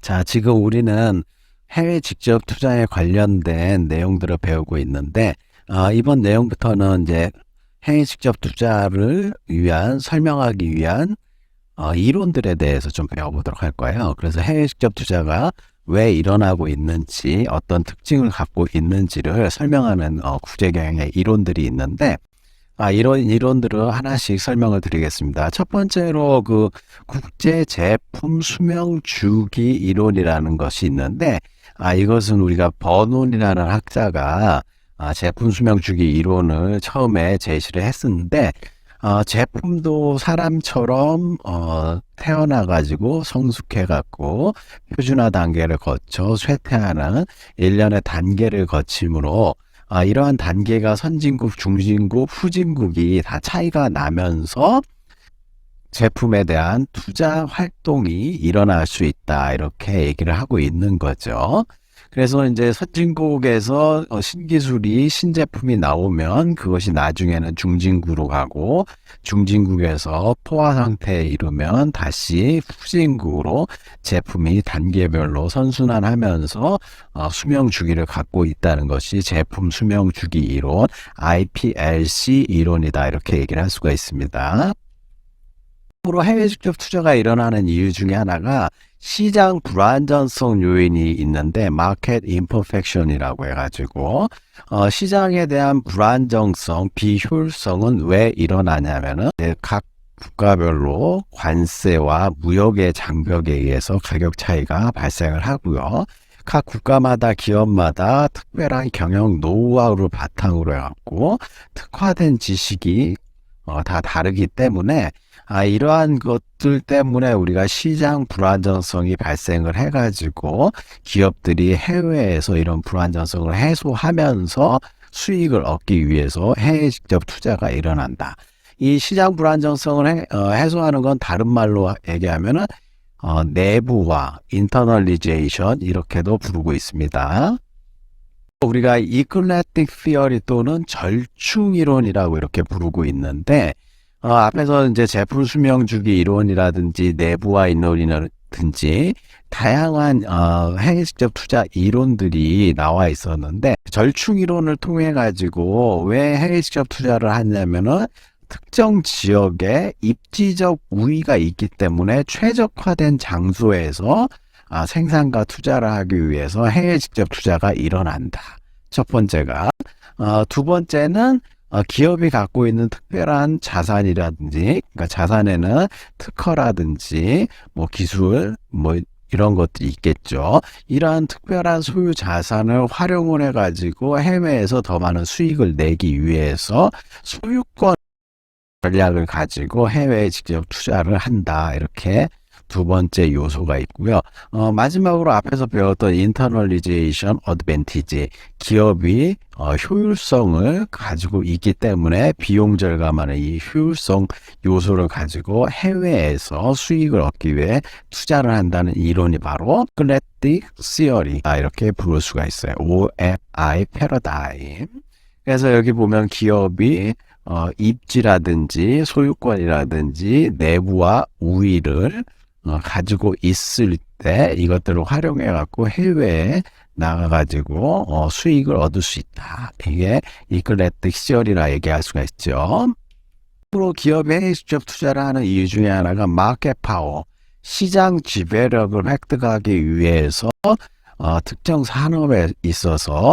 자, 지금 우리는 해외 직접 투자에 관련된 내용들을 배우고 있는데, 이번 내용부터는 이제 해외 직접 투자를 설명하기 위한 이론들에 대해서 좀 배워보도록 할 거예요. 그래서 해외 직접 투자가 왜 일어나고 있는지, 어떤 특징을 갖고 있는지를 설명하는 국제 경영의 이론들이 있는데, 이런 이론들을 하나씩 설명을 드리겠습니다. 첫 번째로 그 국제 제품 수명 주기 이론이라는 것이 있는데, 이것은 우리가 버논이라는 학자가 제품 수명 주기 이론을 처음에 제시를 했었는데, 제품도 사람처럼 태어나가지고 성숙해갖고 표준화 단계를 거쳐 쇠퇴하는 일련의 단계를 거침으로 이러한 단계가 선진국, 중진국, 후진국이 다 차이가 나면서 제품에 대한 투자 활동이 일어날 수 있다, 이렇게 얘기를 하고 있는 거죠. 그래서 이제 선진국에서 신기술이 신제품이 나오면 그것이 나중에는 중진국으로 가고, 중진국에서 포화 상태에 이르면 다시 후진국으로 제품이 단계별로 선순환하면서 수명 주기를 갖고 있다는 것이 제품 수명 주기 이론, IPLC 이론이다, 이렇게 얘기를 할 수가 있습니다. 해외 직접 투자가 일어나는 이유 중에 하나가 시장 불안전성 요인이 있는데, Market Imperfection이라고 해가지고 시장에 대한 불안정성, 비효율성은 왜 일어나냐면은 각 국가별로 관세와 무역의 장벽에 의해서 가격 차이가 발생을 하고요. 각 국가마다, 기업마다 특별한 경영 노하우를 바탕으로 해갖고 특화된 지식이 다 다르기 때문에 이러한 것들 때문에 우리가 시장 불안정성이 발생을 해가지고 기업들이 해외에서 이런 불안정성을 해소하면서 수익을 얻기 위해서 해외 직접 투자가 일어난다. 이 시장 불안정성을 해소하는 건 다른 말로 얘기하면은 내부화, 인터널리제이션, 이렇게도 부르고 있습니다. 우리가 이클렉틱 피어리 또는 절충 이론이라고 이렇게 부르고 있는데, 앞에서 이제 제품 수명 주기 이론이라든지 내부화 이론이라든지 다양한 해외 직접 투자 이론들이 나와 있었는데, 절충 이론을 통해 가지고 왜 해외 직접 투자를 하냐면은 특정 지역에 입지적 우위가 있기 때문에 최적화된 장소에서 생산과 투자를 하기 위해서 해외 직접 투자가 일어난다. 첫 번째가. 두 번째는 기업이 갖고 있는 특별한 자산이라든지, 그러니까 자산에는 특허라든지 기술 이런 것들이 있겠죠. 이러한 특별한 소유 자산을 활용을 해가지고 해외에서 더 많은 수익을 내기 위해서 소유권 전략을 가지고 해외에 직접 투자를 한다, 이렇게 두 번째 요소가 있고요. 마지막으로 앞에서 배웠던 인터널리제이션 어드밴티지, 기업이 효율성을 가지고 있기 때문에 비용 절감하는 이 효율성 요소를 가지고 해외에서 수익을 얻기 위해 투자를 한다는 이론이 바로 클래틱 시어리, 이렇게 부를 수가 있어요. OFI 패러다임. 그래서 여기 보면 기업이 입지라든지 소유권이라든지 내부와 우위를 가지고 있을 때 이것들을 활용해 갖고 해외에 나가 가지고 수익을 얻을 수 있다. 이게 이클렉틱 시어리라 얘기할 수가 있죠. 앞으로 기업이 해외 직접 투자를 하는 이유 중에 하나가 마켓 파워, 시장 지배력을 획득하기 위해서 특정 산업에 있어서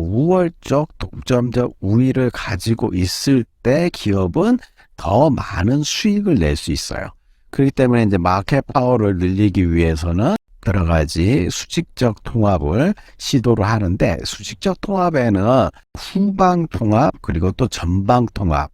우월적, 독점적 우위를 가지고 있을 때 기업은 더 많은 수익을 낼 수 있어요. 그렇기 때문에 이제 마켓 파워를 늘리기 위해서는 여러 가지 수직적 통합을 시도를 하는데, 수직적 통합에는 후방 통합 그리고 또 전방 통합,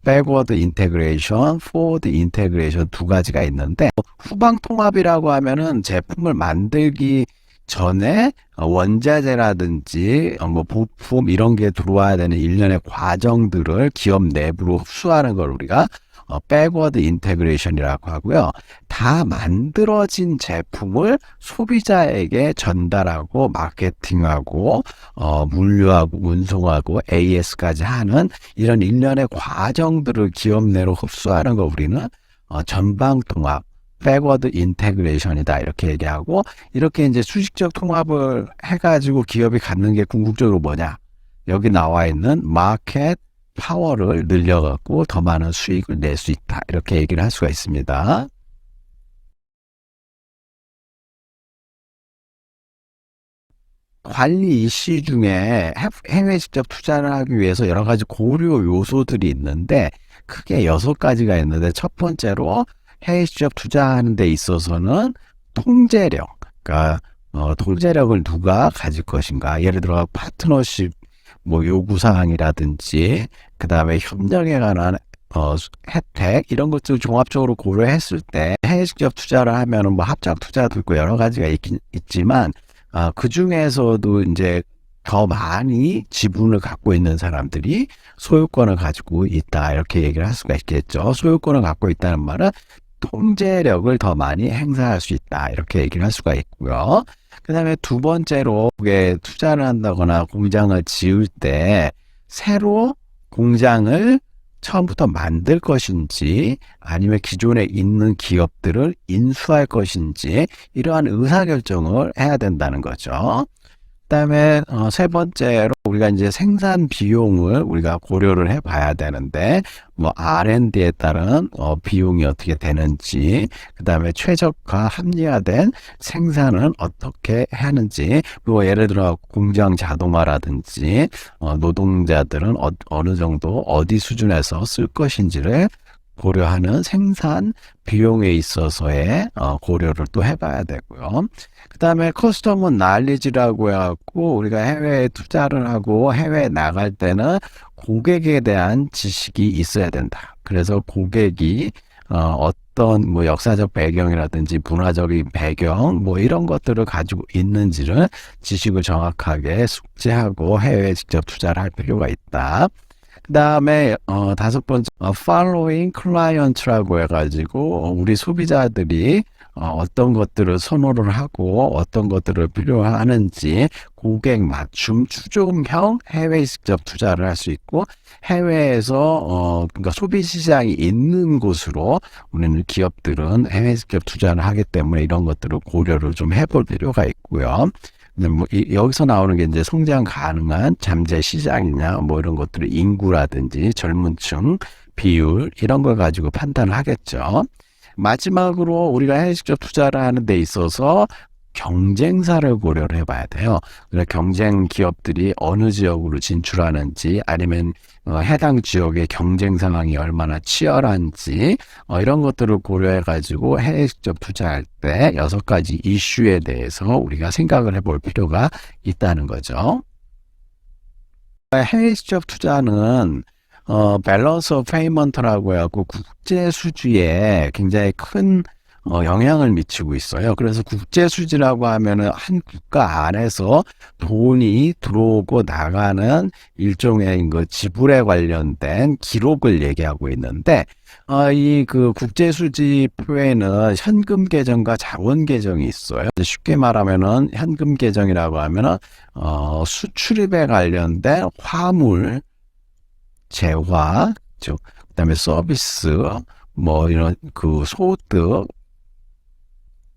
백워드 인테그레이션, 포워드 인테그레이션 두 가지가 있는데, 후방 통합이라고 하면은 제품을 만들기 전에 원자재라든지 부품 이런 게 들어와야 되는 일련의 과정들을 기업 내부로 흡수하는 걸 우리가 백워드 인테그레이션이라고 하고요. 다 만들어진 제품을 소비자에게 전달하고 마케팅하고 물류하고 운송하고 AS까지 하는 이런 일련의 과정들을 기업 내로 흡수하는 거 우리는 전방 통합 백워드 인테그레이션이다 이렇게 얘기하고, 이렇게 이제 수직적 통합을 해가지고 기업이 갖는 게 궁극적으로 뭐냐, 여기 나와 있는 마켓 파워를 늘려갖고 더 많은 수익을 낼 수 있다 이렇게 얘기를 할 수가 있습니다. 관리 이슈 중에 해외 직접 투자를 하기 위해서 여러 가지 고려 요소들이 있는데 크게 6가지가 있는데, 첫 번째로 해외 직접 투자하는 데 있어서는 통제력, 그러니까 통제력을 누가 가질 것인가, 예를 들어 파트너십 뭐 요구사항이라든지 그 다음에 협력에 관한 혜택, 이런 것들 종합적으로 고려했을 때 해외 직접 투자를 하면은 뭐 합작 투자도 있고 여러 가지가 있지만, 그 중에서도 이제 더 많이 지분을 갖고 있는 사람들이 소유권을 가지고 있다 이렇게 얘기를 할 수가 있겠죠. 소유권을 갖고 있다는 말은 통제력을 더 많이 행사할 수 있다 이렇게 얘기를 할 수가 있고요. 그 다음에 두 번째로 투자를 한다거나 공장을 지을 때 새로 공장을 처음부터 만들 것인지 아니면 기존에 있는 기업들을 인수할 것인지 이러한 의사결정을 해야 된다는 거죠. 그다음에 세 번째로 우리가 이제 생산 비용을 우리가 고려를 해봐야 되는데, 뭐 R&D에 따른 비용이 어떻게 되는지, 그다음에 최적화 합리화된 생산은 어떻게 하는지, 그리고 예를 들어 공장 자동화라든지 노동자들은 어느 정도 어디 수준에서 쓸 것인지를 고려하는 생산 비용에 있어서의 고려를 또 해봐야 되고요. 그 다음에 커스터머 날리지라고 해갖고 우리가 해외에 투자를 하고 해외에 나갈 때는 고객에 대한 지식이 있어야 된다. 그래서 고객이 어떤 뭐 역사적 배경이라든지 문화적인 배경 뭐 이런 것들을 가지고 있는지를 지식을 정확하게 숙지하고 해외에 직접 투자를 할 필요가 있다. 그 다음에 다섯 번째 following client라고 해가지고 우리 소비자들이 어떤 것들을 선호를 하고 어떤 것들을 필요하는지 고객 맞춤 추종형 해외 직접 투자를 할 수 있고, 해외에서 그러니까 소비 시장이 있는 곳으로 우리는 기업들은 해외 직접 투자를 하기 때문에 이런 것들을 고려를 좀 해볼 필요가 있고요. 뭐 여기서 나오는 게 이제 성장 가능한 잠재 시장이냐 뭐 이런 것들을 인구라든지 젊은층 비율 이런 걸 가지고 판단을 하겠죠. 마지막으로 우리가 해외 직접 투자를 하는 데 있어서 경쟁사를 고려를 해봐야 돼요. 그래서 경쟁 기업들이 어느 지역으로 진출하는지 아니면 해당 지역의 경쟁 상황이 얼마나 치열한지 이런 것들을 고려해 가지고 해외 직접 투자할 때 6가지 이슈에 대해서 우리가 생각을 해볼 필요가 있다는 거죠. 해외 직접 투자는 밸런스 오브 페이먼트라고 해갖고 국제 수지에 굉장히 큰 영향을 미치고 있어요. 그래서 국제 수지라고 하면은 한 국가 안에서 돈이 들어오고 나가는 일종의 그 지불에 관련된 기록을 얘기하고 있는데, 이 그 국제 수지표에는 현금 계정과 자원 계정이 있어요. 쉽게 말하면은 현금 계정이라고 하면은 수출입에 관련된 화물, 재화, 그다음에 서비스, 뭐 이런 그 소득,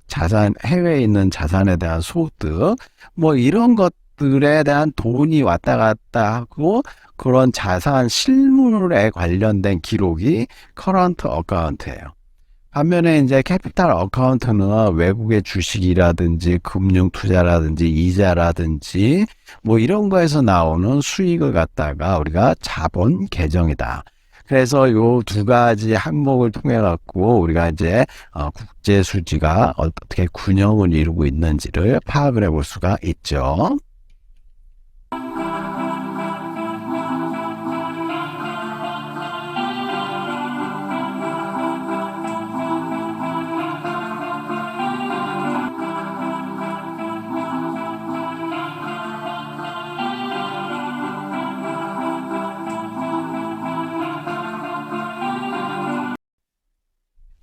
자산, 해외에 있는 자산에 대한 소득, 뭐 이런 것들에 대한 돈이 왔다 갔다 하고 그런 자산 실물에 관련된 기록이 커런트 어카운트예요. 반면에 이제 캐피탈 어카운트는 외국의 주식이라든지 금융 투자라든지 이자라든지 뭐 이런 거에서 나오는 수익을 갖다가 우리가 자본 계정이다. 그래서 요 2가지 항목을 통해 갖고 우리가 이제 국제 수지가 어떻게 균형을 이루고 있는지를 파악을 해볼 수가 있죠.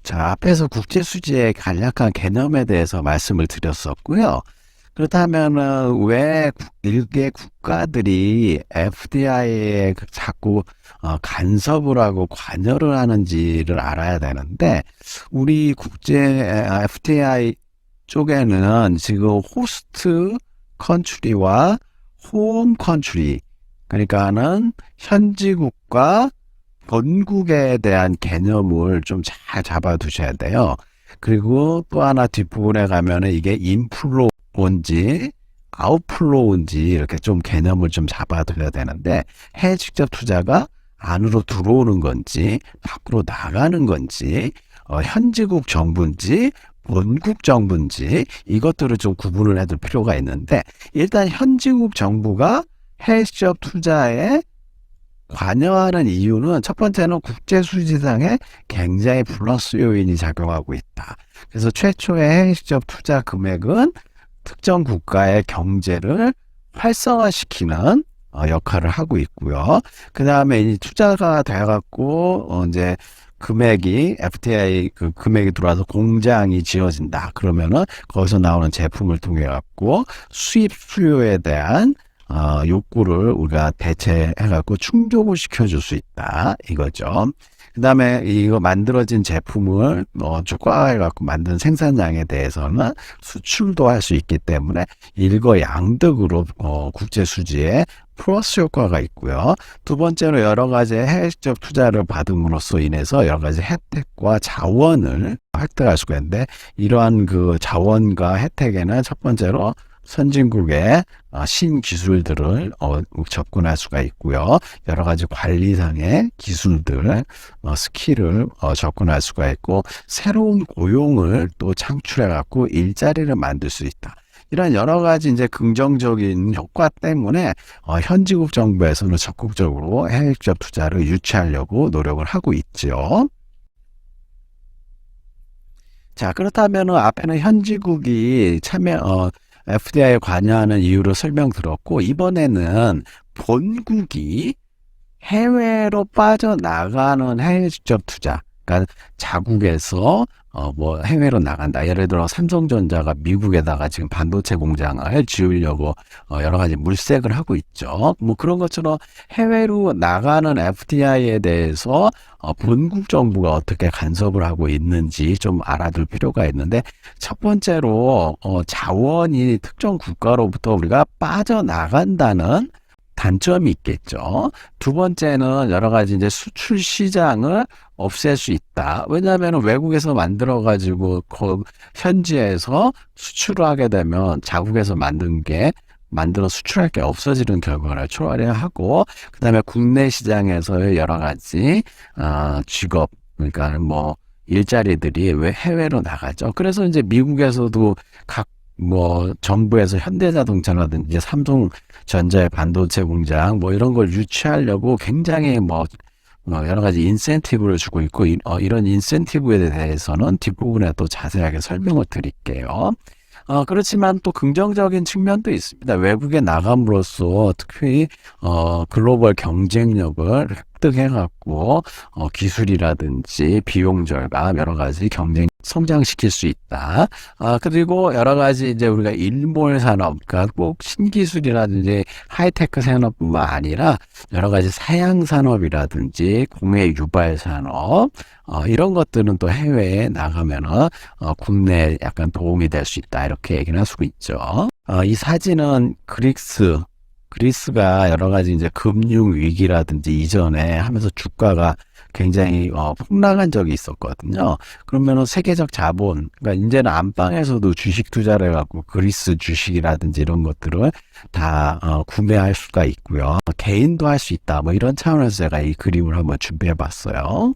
자, 앞에서 국제수지의 간략한 개념에 대해서 말씀을 드렸었고요. 그렇다면은 왜 일개 국가들이 FDI에 자꾸 간섭을 하고 관여를 하는지를 알아야 되는데, 우리 국제 FDI 쪽에는 지금 호스트 컨트리와 홈 컨트리, 그러니까는 현지국과 본국에 대한 개념을 좀 잘 잡아두셔야 돼요. 그리고 또 하나 뒷부분에 가면은 이게 인플로우인지 아웃플로우인지 이렇게 좀 개념을 좀 잡아둬야 되는데, 해외 직접 투자가 안으로 들어오는 건지 밖으로 나가는 건지, 현지국 정부인지 본국 정부인지, 이것들을 좀 구분을 해둘 필요가 있는데, 일단 현지국 정부가 해외 직접 투자에 관여하는 이유는, 첫 번째는 국제 수지상에 굉장히 플러스 요인이 작용하고 있다. 그래서 최초의 해외 직접 투자 금액은 특정 국가의 경제를 활성화시키는 역할을 하고 있고요. 그 다음에 이 투자가 돼갖고 이제 금액이 FTI 그 금액이 들어와서 공장이 지어진다. 그러면은 거기서 나오는 제품을 통해 갖고 수입 수요에 대한 욕구를 우리가 대체해갖고 충족을 시켜줄 수 있다. 이거죠. 그 다음에 이거 만들어진 제품을 초과해갖고 만든 생산량에 대해서는 수출도 할 수 있기 때문에 일거양득으로 국제 수지에 플러스 효과가 있고요. 두 번째로 여러 가지 해외 직접 투자를 받음으로써 인해서 여러 가지 혜택과 자원을 획득할 수가 있는데, 이러한 그 자원과 혜택에는 첫 번째로 선진국의 신기술들을 접근할 수가 있고요. 여러 가지 관리상의 기술들, 스킬을 접근할 수가 있고, 새로운 고용을 또 창출해갖고 일자리를 만들 수 있다. 이런 여러 가지 이제 긍정적인 효과 때문에 현지국 정부에서는 적극적으로 해외 직접 투자를 유치하려고 노력을 하고 있죠. 자, 그렇다면 앞에는 현지국이 FDI에 관여하는 이유를 설명드렸고, 이번에는 본국이 해외로 빠져나가는 해외 직접 투자, 그러니까 자국에서 뭐 해외로 나간다. 예를 들어 삼성전자가 미국에다가 지금 반도체 공장을 지으려고 여러 가지 물색을 하고 있죠. 뭐 그런 것처럼 해외로 나가는 FDI에 대해서 본국 정부가 어떻게 간섭을 하고 있는지 좀 알아둘 필요가 있는데, 첫 번째로 자원이 특정 국가로부터 우리가 빠져나간다는 단점이 있겠죠. 두 번째는 여러 가지 이제 수출 시장을 없앨 수 있다. 왜냐하면 외국에서 만들어가지고 현지에서 수출을 하게 되면 자국에서 만들어 수출할 게 없어지는 결과를 초래하고, 그 다음에 국내 시장에서의 여러 가지 직업, 그러니까 뭐 일자리들이 왜 해외로 나가죠. 그래서 이제 미국에서도 정부에서 현대자동차라든지 삼성전자의 반도체 공장 이런 걸 유치하려고 굉장히 여러 가지 인센티브를 주고 있고, 이런 인센티브에 대해서는 뒷부분에 또 자세하게 설명을 드릴게요. 그렇지만 또 긍정적인 측면도 있습니다. 외국에 나감으로써 특히 글로벌 경쟁력을 획득해갖고 기술이라든지 비용 절감, 여러 가지 성장시킬 수 있다. 그리고 여러 가지 이제 우리가 일몰 산업, 그러니까 꼭 신기술이라든지 하이테크 산업뿐만 아니라 여러 가지 사양 산업이라든지 공해 유발 산업, 이런 것들은 또 해외에 나가면은 국내에 약간 도움이 될 수 있다. 이렇게 얘기를 할 수 있죠. 이 사진은 그리스가 여러 가지 이제 금융 위기라든지 이전에 하면서 주가가 굉장히 폭락한 적이 있었거든요. 그러면은 세계적 자본, 그러니까 이제는 안방에서도 주식 투자를 해갖고 그리스 주식이라든지 이런 것들을 다 구매할 수가 있고요. 개인도 할 수 있다. 이런 차원에서 제가 이 그림을 한번 준비해봤어요.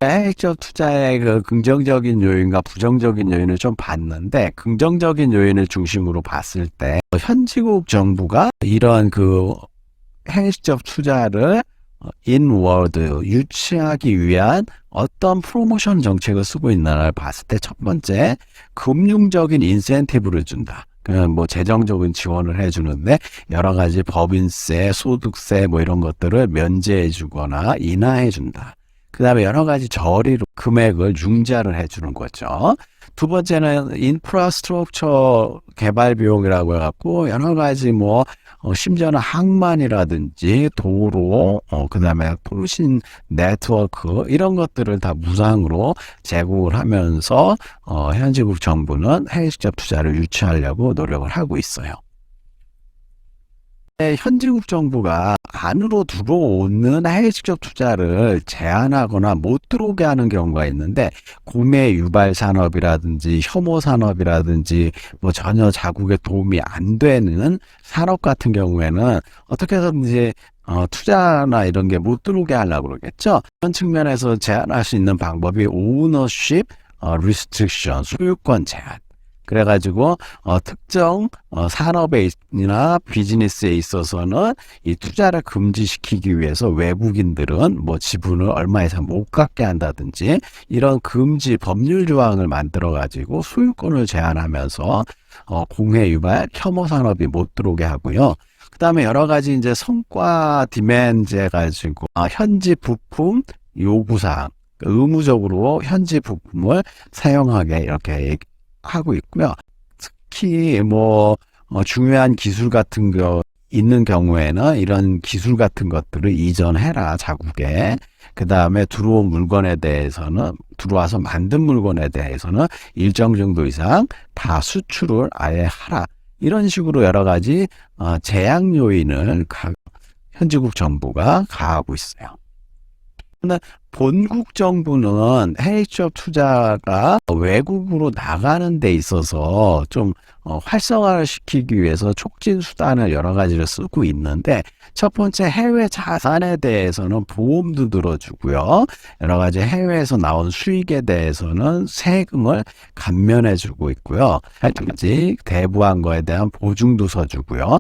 해외 직접 투자의 그 긍정적인 요인과 부정적인 요인을 좀 봤는데, 긍정적인 요인을 중심으로 봤을 때 현지국 정부가 이런 그 해외 직접 투자를 인워드 유치하기 위한 어떤 프로모션 정책을 쓰고 있나를 봤을 때, 첫 번째, 금융적인 인센티브를 준다. 뭐 재정적인 지원을 해주는데 여러 가지 법인세, 소득세 이런 것들을 면제해 주거나 인하해 준다. 그다음에 여러 가지 저리로 금액을 융자를 해주는 거죠. 두 번째는 인프라스트럭처 개발 비용이라고 해갖고 여러 가지 뭐 심지어는 항만이라든지 도로, 그다음에 통신 네트워크 이런 것들을 다 무상으로 제공을 하면서 현지국 정부는 해외 직접 투자를 유치하려고 노력을 하고 있어요. 현지국 정부가 안으로 들어오는 해외 직접 투자를 제한하거나 못 들어오게 하는 경우가 있는데, 구매 유발 산업이라든지 혐오 산업이라든지 뭐 전혀 자국에 도움이 안 되는 산업 같은 경우에는 어떻게 해서든지 투자나 이런 게 못 들어오게 하려고 그러겠죠. 그런 측면에서 제한할 수 있는 방법이 오너십 리스트릭션, 소유권 제한. 그래가지고 특정 산업이나 비즈니스에 있어서는 이 투자를 금지시키기 위해서 외국인들은 뭐 지분을 얼마 이상 못 갖게 한다든지 이런 금지 법률 조항을 만들어 가지고 소유권을 제한하면서 공해 유발 혐오 산업이 못 들어오게 하고요. 그 다음에 여러 가지 이제 성과 디맨드 가지고 현지 부품 요구사항, 의무적으로 현지 부품을 사용하게 이렇게 하고 있고요. 특히 뭐 중요한 기술 같은 거 있는 경우에는 이런 기술 같은 것들을 이전해라, 자국에. 그 다음에 들어온 물건에 대해서는, 들어와서 만든 물건에 대해서는 일정 정도 이상 다 수출을 아예 하라. 이런 식으로 여러 가지 제약 요인을 현지국 정부가 가하고 있어요. 근데 본국 정부는 해외 취업 투자가 외국으로 나가는 데 있어서 좀 활성화를 시키기 위해서 촉진 수단을 여러 가지를 쓰고 있는데, 첫 번째 해외 자산에 대해서는 보험도 들어주고요. 여러 가지 해외에서 나온 수익에 대해서는 세금을 감면해 주고 있고요. 하여튼지 대부한 거에 대한 보증도 서주고요.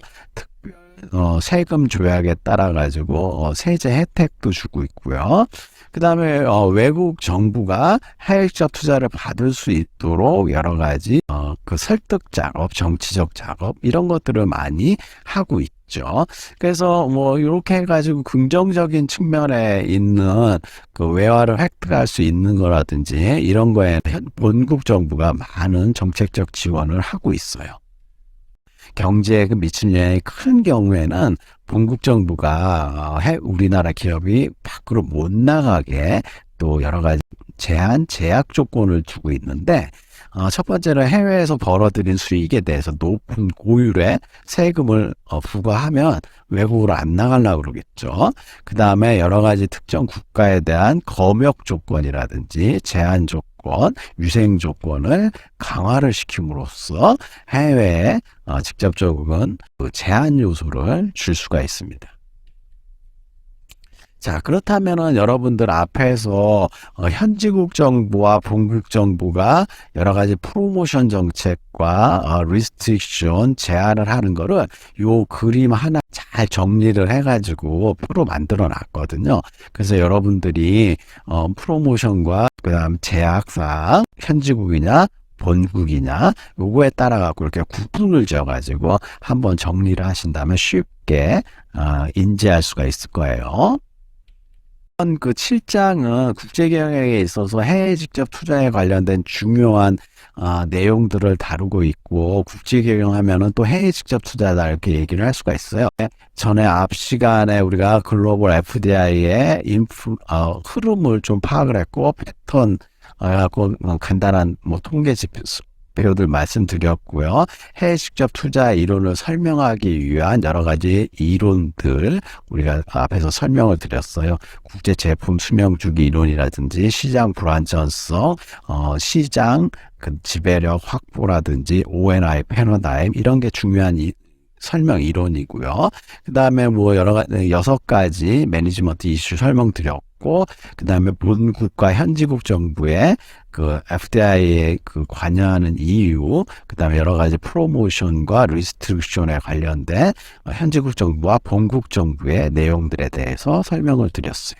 세금 조약에 따라 가지고 세제 혜택도 주고 있고요. 그 다음에 외국 정부가 해외 직접 투자를 받을 수 있도록 여러 가지 그 설득 작업, 정치적 작업 이런 것들을 많이 하고 있죠. 그래서 뭐 이렇게 해가지고 긍정적인 측면에 있는 그 외화를 획득할 수 있는 거라든지 이런 거에 본국 정부가 많은 정책적 지원을 하고 있어요. 경제에 미치는 영향이 큰 경우에는 본국 정부가 우리나라 기업이 밖으로 못 나가게 또 여러 가지 제약 조건을 두고 있는데, 첫 번째는 해외에서 벌어들인 수익에 대해서 높은 고율의 세금을 부과하면 외국으로 안 나가려고 그러겠죠. 그 다음에 여러 가지 특정 국가에 대한 검역 조건이라든지 제한 조건, 위생 조건을 강화를 시킴으로써 해외에 직접적인 제한 요소를 줄 수가 있습니다. 자, 그렇다면은 여러분들 앞에서 현지국 정부와 본국 정부가 여러 가지 프로모션 정책과 리스트릭션 제한을 하는 거를 요 그림 하나 잘 정리를 해가지고 표로 만들어 놨거든요. 그래서 여러분들이 프로모션과 그다음 제약사항, 현지국이냐 본국이냐 요거에 따라 갖고 이렇게 구분을 지어가지고 한번 정리를 하신다면 쉽게 인지할 수가 있을 거예요. 그 7장은 국제경영에 있어서 해외 직접 투자에 관련된 중요한 내용들을 다루고 있고, 국제경영 하면은 또 해외 직접 투자다 이렇게 얘기를 할 수가 있어요. 전에 앞 시간에 우리가 글로벌 FDI의 흐름을 좀 파악을 했고, 패턴 갖고 간단한 뭐 통계 지표들 말씀드렸고요. 해외 직접 투자 이론을 설명하기 위한 여러 가지 이론들 우리가 앞에서 설명을 드렸어요. 국제 제품 수명 주기 이론이라든지 시장 불안전성, 시장 지배력 확보라든지 ONI 패러다임 이런 게 중요한 설명 이론이고요. 그 다음에 뭐 여러 가지 6가지 매니지먼트 이슈 설명드렸고, 그 다음에 본국과 현지국 정부의 그 FDI에 그 관여하는 이유, 그 다음에 여러 가지 프로모션과 리스트릭션에 관련된 현지국 정부와 본국 정부의 내용들에 대해서 설명을 드렸어요.